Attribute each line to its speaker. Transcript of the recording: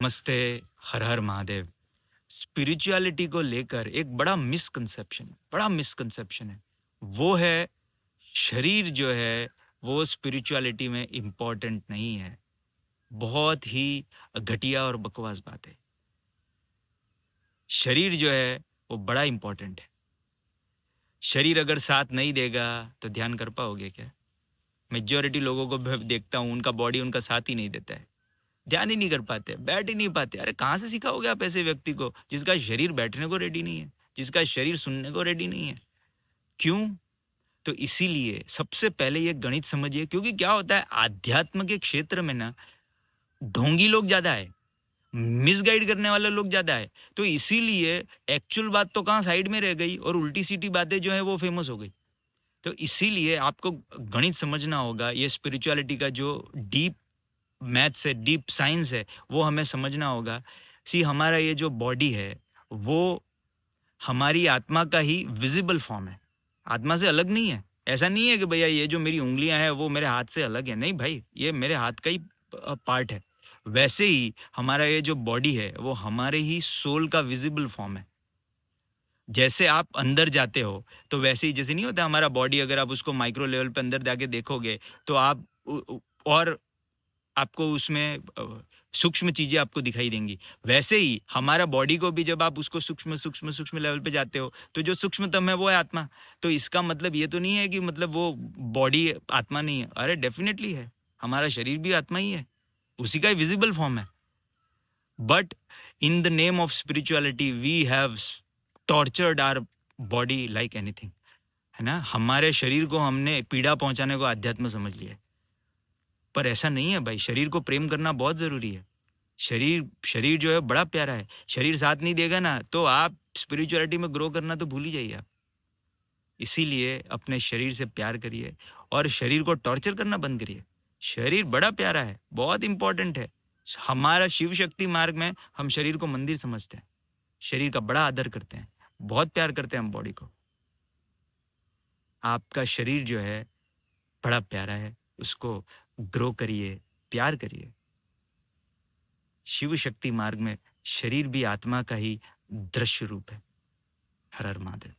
Speaker 1: नमस्ते, हर हर महादेव। स्पिरिचुअलिटी को लेकर एक बड़ा मिसकंसेप्शन है। वो है शरीर जो है वो स्पिरिचुअलिटी में इम्पोर्टेंट नहीं है। बहुत ही घटिया और बकवास बात है। शरीर जो है वो बड़ा इम्पोर्टेंट है। शरीर अगर साथ नहीं देगा तो ध्यान कर पाओगे क्या? मेजॉरिटी लोगों को मैं देखता हूँ, उनका बॉडी उनका साथ ही नहीं देता है। ध्यान ही नहीं कर पाते, बैठ ही नहीं पाते। अरे कहाँ से सिखाओगे आप ऐसे व्यक्ति को जिसका शरीर बैठने को रेडी नहीं है, जिसका शरीर सुनने को रेडी नहीं है? क्यों? तो इसीलिए सबसे पहले ये गणित समझिए, क्योंकि क्या होता है आध्यात्म के क्षेत्र में ना, ढोंगी लोग ज्यादा है, मिसगाइड करने वाले लोग ज्यादा है। तो इसीलिए एक्चुअल बात तो कहाँ साइड में रह गई और उल्टी सीटी बातें जो है वो फेमस हो गई। तो इसीलिए आपको गणित समझना होगा। ये स्पिरिचुअलिटी का जो डीप मैथ्स है, डीप साइंस है, वो हमें समझना होगा। सी हमारा ये जो बॉडी है वो हमारी आत्मा का ही विजिबल फॉर्म है। आत्मा से अलग नहीं है। ऐसा नहीं है कि भैया ये जो मेरी उंगलियां हैं वो मेरे हाथ से अलग है। नहीं भाई, ये मेरे हाथ का ही पार्ट है। वैसे ही हमारा ये जो बॉडी है वो हमारे ही सोल का विजिबल फॉर्म है। जैसे आप अंदर जाते हो तो वैसे ही, जैसे नहीं होता हमारा बॉडी, अगर आप उसको माइक्रो लेवल पे अंदर जाके देखोगे तो आप और आपको उसमें सूक्ष्म चीजें आपको दिखाई देंगी। वैसे ही हमारा बॉडी को भी जब आप उसको सूक्ष्म सूक्ष्म सूक्ष्म लेवल पे जाते हो तो जो सूक्ष्मतम है वो है आत्मा। तो इसका मतलब ये तो नहीं है कि मतलब वो बॉडी आत्मा नहीं है। अरे डेफिनेटली है, हमारा शरीर भी आत्मा ही है, उसी का विजिबल फॉर्म है। But in the name of spirituality we have tortured our body like anything, है ना। हमारे शरीर को हमने पीड़ा पहुंचाने को अध्यात्म समझ लिया है। पर ऐसा नहीं है भाई, शरीर को प्रेम करना बहुत जरूरी है। शरीर शरीर जो है बड़ा प्यारा है। शरीर साथ नहीं देगा ना तो आप स्पिरिचुअलिटी में ग्रो करना तो भूल ही जाइए आप। इसीलिए अपने शरीर से प्यार करिए और शरीर को टॉर्चर करना बंद करिए। शरीर बड़ा प्यारा है, बहुत इंपॉर्टेंट है। हमारा शिव शक्ति मार्ग में हम शरीर को मंदिर समझते हैं, शरीर का बड़ा आदर करते हैं, बहुत प्यार करते हैं हम बॉडी को। आपका शरीर जो है बड़ा प्यारा है, उसको ग्रो करिए, प्यार करिए। शिव शक्ति मार्ग में शरीर भी आत्मा का ही दृश्य रूप है। हर हर महादेव।